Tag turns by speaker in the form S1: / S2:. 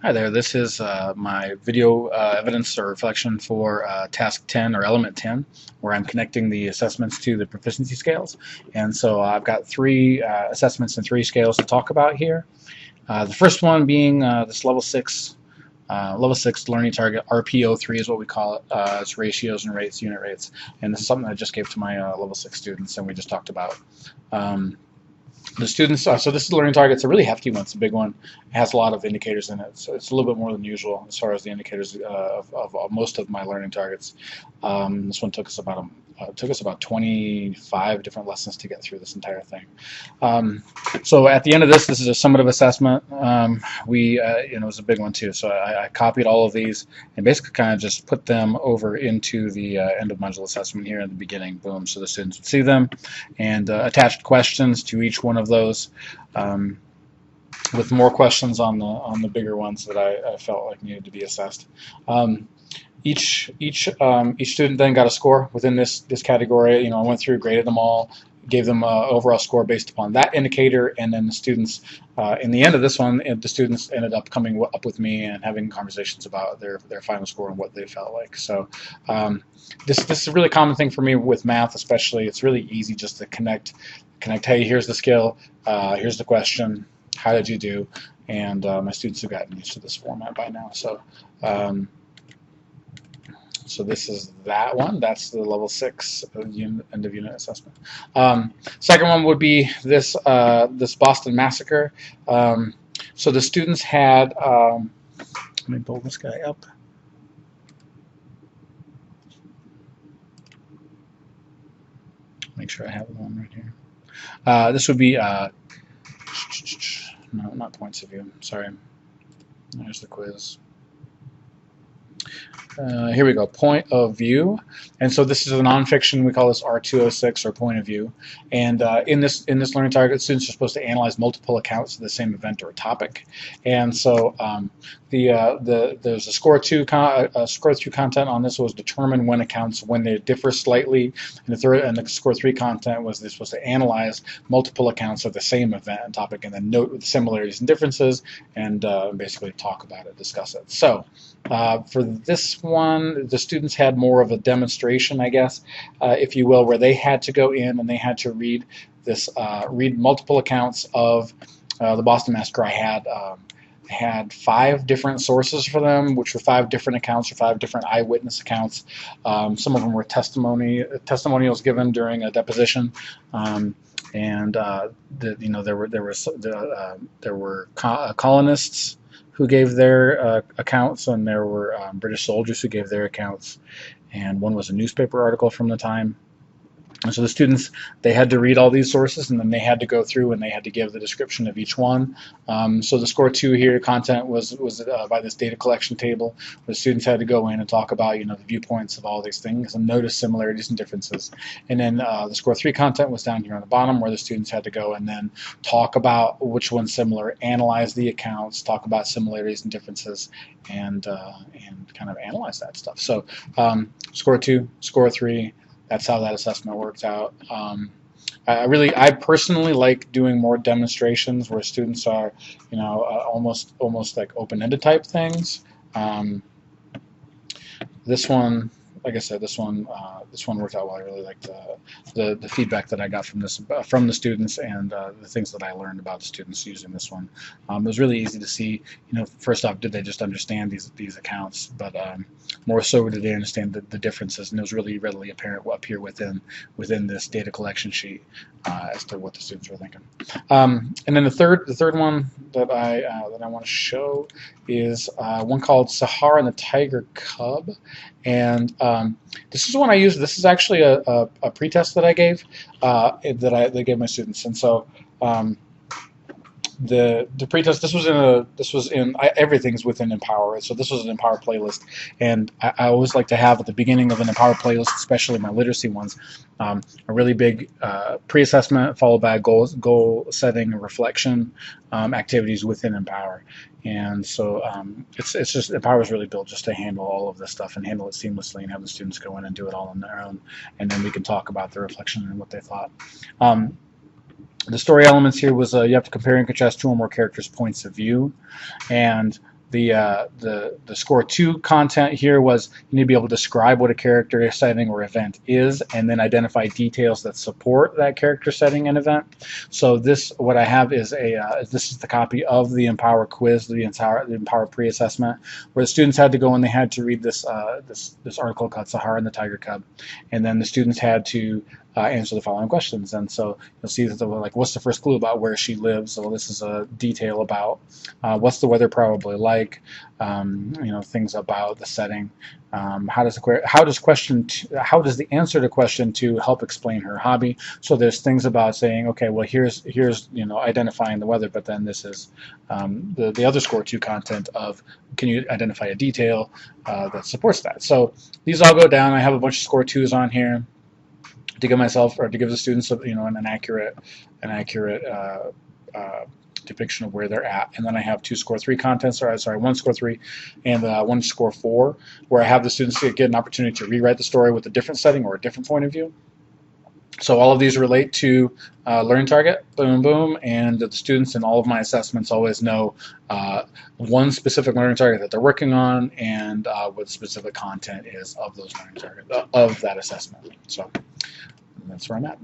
S1: Hi there, this is my video evidence or reflection for task 10 or element 10, where I'm connecting the assessments to the proficiency scales. And so I've got three assessments and three scales to talk about here. The first one being this level 6 learning target, RPO3 is what we call it. It's ratios and rates, unit rates. And this is something I just gave to my level 6 students and we just talked about. The students, so this is the learning target. It's a really hefty one. It's a big one. It has a lot of indicators in it, so it's a little bit more than usual as far as the indicators of most of my learning targets. This one took us about 25 different lessons to get through this entire thing. So at the end of this is a summative assessment. It was a big one too. So I copied all of these and basically kind of just put them over into the end of module assessment here in the beginning. Boom. So the students would see them, and attached questions to each one of those, with more questions on the bigger ones that I felt like needed to be assessed. Each student then got a score within this category. I went through, graded them all, gave them an overall score based upon that indicator, and then the students, in the end of this one, the students ended up coming up with me and having conversations about their final score and what they felt like. So this is a really common thing for me with math, especially. It's really easy just to connect. Hey, here's the skill, here's the question, how did you do? And my students have gotten used to this format by now. So this is that one. That's the level 6 end of unit assessment. Second one would be this Boston Massacre. So the students had, let me pull this guy up. Make sure I have the one right here. This would be, no, not points of view, sorry. There's the quiz. Here we go, point of view. And so this is a nonfiction. We call this R206, or point of view. And in this learning target, students are supposed to analyze multiple accounts of the same event or topic. And so there's a score 2 content on this was determine when accounts when they differ slightly. And the score 3 content was they're supposed to analyze multiple accounts of the same event and topic, and then note the similarities and differences, and basically talk about it, discuss it. So for this one, the students had more of a demonstration, I guess, if you will, where they had to go in and they had to read multiple accounts of the Boston Massacre. I had 5 different sources for them, which were 5 different accounts or 5 different eyewitness accounts. Some of them were testimonials given during a deposition. There were colonists who gave their accounts, and there were British soldiers who gave their accounts, and one was a newspaper article from the time. And so the students, they had to read all these sources, and then they had to go through and they had to give the description of each one. So the score 2 here, content was by this data collection table, where the students had to go in and talk about the viewpoints of all these things and notice similarities and differences. And then the score 3 content was down here on the bottom, where the students had to go and then talk about which one's similar, analyze the accounts, talk about similarities and differences, and kind of analyze that stuff. So score 2, score 3. That's how that assessment works out. I personally like doing more demonstrations where students are, almost like open-ended type things. This one, like I said, this one worked out well. I really liked the feedback that I got from the students, and the things that I learned about the students using this one. It was really easy to see. First off, did they just understand these accounts? But more so, did they understand the differences? And it was really readily apparent up here within this data collection sheet as to what the students were thinking. And then the third one that I want to show is one called Sahara and the Tiger Cub. And this is one I used. This is actually a pretest that I gave that gave my students. And so the pretest, this was in everything's within Empower. So this was an Empower playlist, and I always like to have at the beginning of an Empower playlist, especially my literacy ones, a really big pre-assessment followed by goal setting and reflection activities within Empower. And so it's just Empower is really built just to handle all of this stuff and handle it seamlessly and have the students go in and do it all on their own, and then we can talk about the reflection and what they thought. The story elements here was you have to compare and contrast 2 or more characters' points of view, and The score 2 content here was you need to be able to describe what a character setting or event is, and then identify details that support that character setting and event. So this, what I have is this is the copy of the Empower quiz, the Empower pre-assessment, where the students had to go and they had to read this this article called Sahara and the Tiger Cub, and then the students had to answer the following questions. And so you'll see that like, what's the first clue about where she lives? So this is a detail about what's the weather probably like, things about the setting. How does the answer to question 2 help explain her hobby? So there's things about saying, okay, well here's identifying the weather, but then this is the other score 2 content of, can you identify a detail that supports that? So these all go down. I have a bunch of score 2s on here to give myself, or to give the students, an accurate depiction of where they're at. And then I have 2 score 3 contents, or sorry, 1 score 3 and 1 score 4, where I have the students get an opportunity to rewrite the story with a different setting or a different point of view. So all of these relate to learning target, boom, boom, and the students in all of my assessments always know one specific learning target that they're working on, and what specific content is of those learning targets, of that assessment. So that's where I'm at.